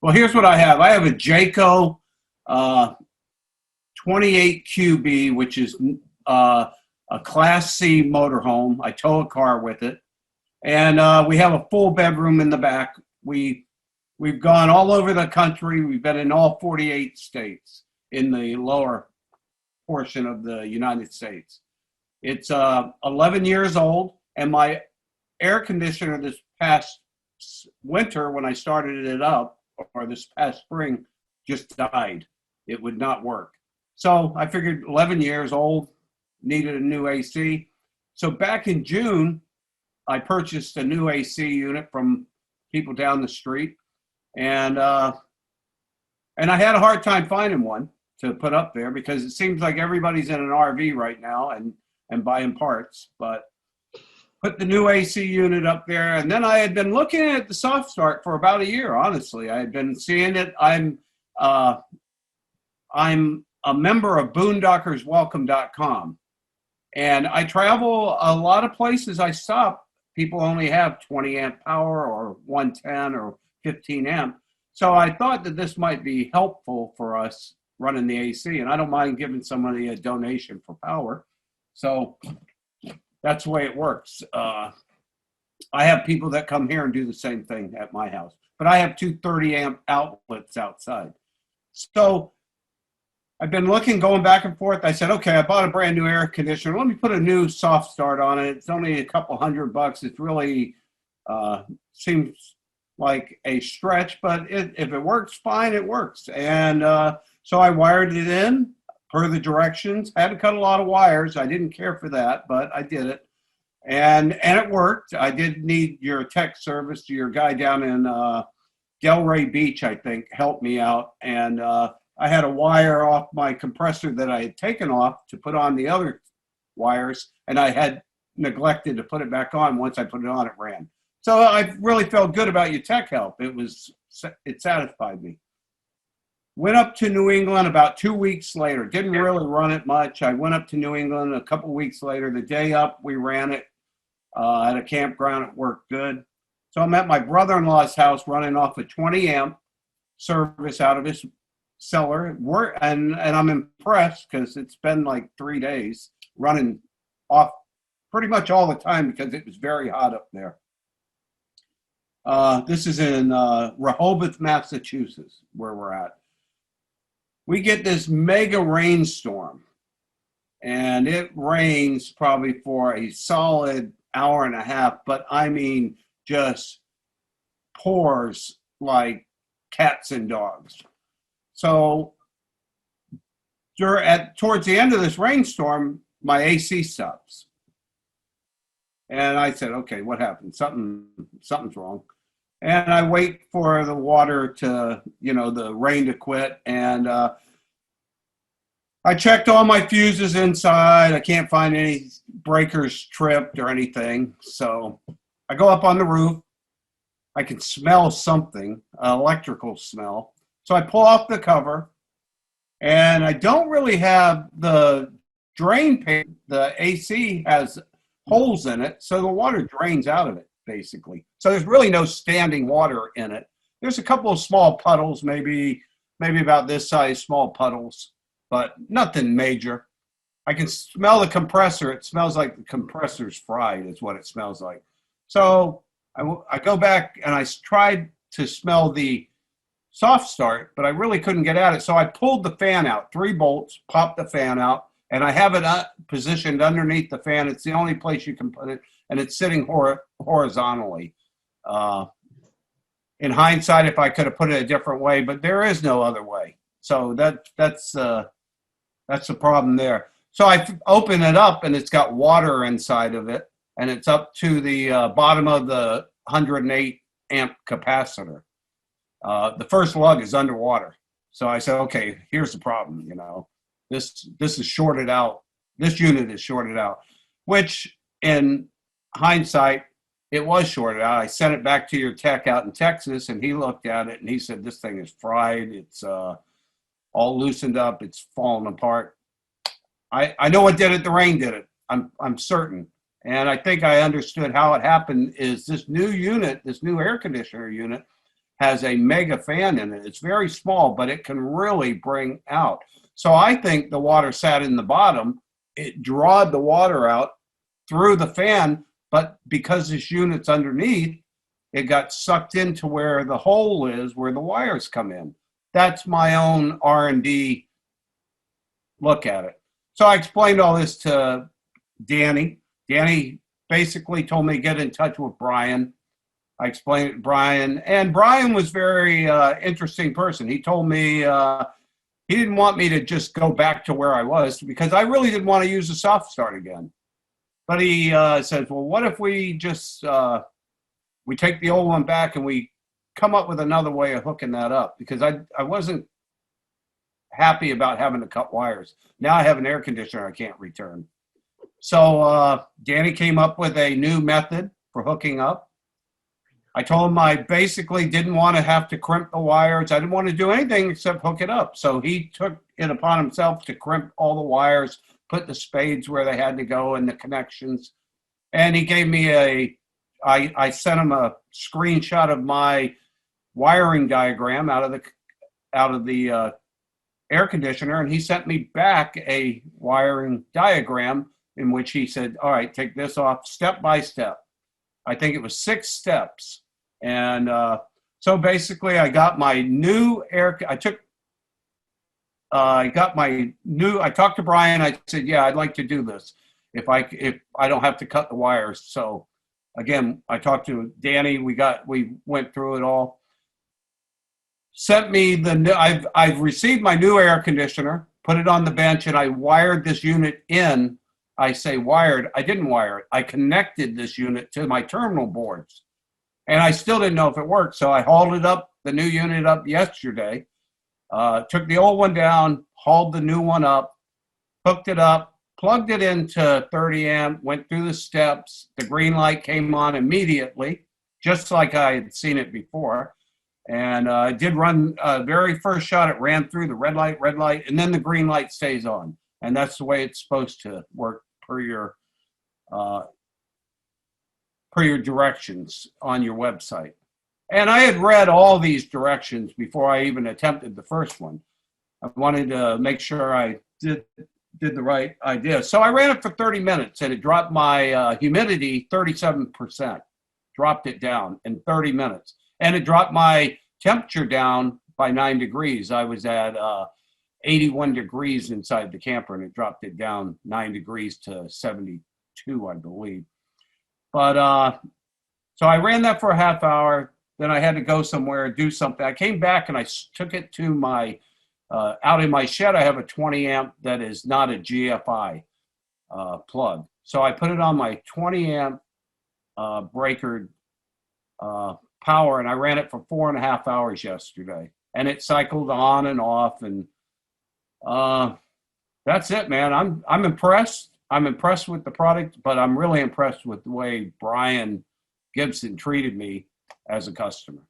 Well, here's what I have. I have a Jayco 28 QB, which is a Class C motorhome. I tow a car with it. And we have a full bedroom in the back. We've gone all over the country. We've been in all 48 states in the lower portion of the United States. It's 11 years old, and my air conditioner this past winter, when I started it up, or this past spring, just died. It would not work. So I figured 11 years old, needed a new AC. So back in June, I purchased a new AC unit from people down the street, and I had a hard time finding one to put up there because it seems like everybody's in an RV right now and buying parts. But put the new AC unit up there, and then I had been looking at the Soft Start for about a year. Honestly, I had been seeing it. I'm a member of boondockerswelcome.com, and I travel a lot of places. I stop. People only have 20 amp power or 110 or 15 amp. So I thought that this might be helpful for us running the AC, and I don't mind giving somebody a donation for power. So that's the way it works. I have people that come here and do the same thing at my house, but I have two 30 amp outlets outside. So I've been looking, going back and forth. I said, okay, I bought a brand new air conditioner. Let me put a new Soft Start on it. It's only a couple $100. It really seems like a stretch, but if it works, fine, it works. And so I wired it in per the directions. I had to cut a lot of wires. I didn't care for that, but I did it. And it worked. I did need your tech service. Your guy down in Delray Beach, I think, helped me out. And I had a wire off my compressor that I had taken off to put on the other wires, and I had neglected to put it back on. Once I put it on, it ran. So I really felt good about your tech help. It satisfied me. Went up to New England about 2 weeks later. Didn't really run it much. I went up to New England a couple weeks later. The day up, we ran it at a campground. It worked good. So I'm at my brother-in-law's house running off a 20 amp service out of his cellar, and I'm impressed because it's been like 3 days running off pretty much all the time because it was very hot up there. This is in Rehoboth, Massachusetts, where we're at. We get this mega rainstorm, and it rains probably for a solid hour and a half, but I mean just pours like cats and dogs. So towards the end of this rainstorm, my AC stops. And I said, okay, what happened? Something's wrong. And I wait for the water to, the rain to quit. And I checked all my fuses inside. I can't find any breakers tripped or anything. So I go up on the roof. I can smell something, electrical smell. So I pull off the cover, and I don't really have the drain pan. The AC has holes in it, so the water drains out of it, basically. So there's really no standing water in it. There's a couple of small puddles, maybe about this size, small puddles, but nothing major. I can smell the compressor. It smells like the compressor's fried is what it smells like. So I go back, and I tried to smell the Soft Start, but I really couldn't get at it. So I pulled the fan out, 3 bolts, popped the fan out, and I have it positioned underneath the fan. It's the only place you can put it, and it's sitting horizontally. In hindsight, if I could have put it a different way, but there is no other way. So that's the problem there. So I open it up, and it's got water inside of it, and it's up to the bottom of the 108 amp capacitor. The first lug is underwater. So I said, okay, here's the problem. This is shorted out. This unit is shorted out, which in hindsight, it was shorted out. I sent it back to your tech out in Texas, and he looked at it, and he said, this thing is fried. It's all loosened up. It's falling apart. I know what did it. The rain did it. I'm certain. And I think I understood how it happened is this new unit, this new air conditioner unit, has a mega fan in it. It's very small, but it can really bring out. So I think the water sat in the bottom. It drawed the water out through the fan, but because this unit's underneath, it got sucked into where the hole is, where the wires come in. That's my own R&D look at it. So I explained all this to Danny. Danny basically told me to get in touch with Brian. I explained it to Brian, and Brian was very interesting person. He told me he didn't want me to just go back to where I was because I really didn't want to use the soft start again. But he says, well, what if we just, we take the old one back and we come up with another way of hooking that up? Because I wasn't happy about having to cut wires. Now I have an air conditioner I can't return. So Danny came up with a new method for hooking up. I told him I basically didn't want to have to crimp the wires. I didn't want to do anything except hook it up. So he took it upon himself to crimp all the wires, put the spades where they had to go and the connections. And he gave me I sent him a screenshot of my wiring diagram out of the air conditioner, and he sent me back a wiring diagram in which he said, all right, take this off step by step. I think it was 6 steps. And so basically I got my new I talked to Brian. I said, yeah, I'd like to do this if I don't have to cut the wires. So again, I talked to Danny. We went through it all. Sent me I've received my new air conditioner, put it on the bench, and I wired this unit in. I say wired, I didn't wire it. I connected this unit to my terminal boards. And I still didn't know if it worked. So I hauled the new unit up yesterday, took the old one down, hauled the new one up, hooked it up, plugged it into 30 amp, went through the steps. The green light came on immediately, just like I had seen it before. And I did run very first shot, it ran through the red light, and then the green light stays on. And that's the way it's supposed to work per your directions on your website. And I had read all these directions before I even attempted the first one. I wanted to make sure I did the right idea. So I ran it for 30 minutes and it dropped my humidity 37%, dropped it down in 30 minutes. And it dropped my temperature down by 9 degrees. I was at 81 degrees inside the camper, and it dropped it down 9 degrees to 72, I believe. But so I ran that for a half hour. Then I had to go somewhere and do something. I came back and I took it to my, out in my shed, I have a 20 amp that is not a GFI plug. So I put it on my 20 amp breaker power, and I ran it for 4.5 hours yesterday. And it cycled on and off, and that's it, man. I'm impressed. I'm impressed with the product, but I'm really impressed with the way Brian Gibson treated me as a customer.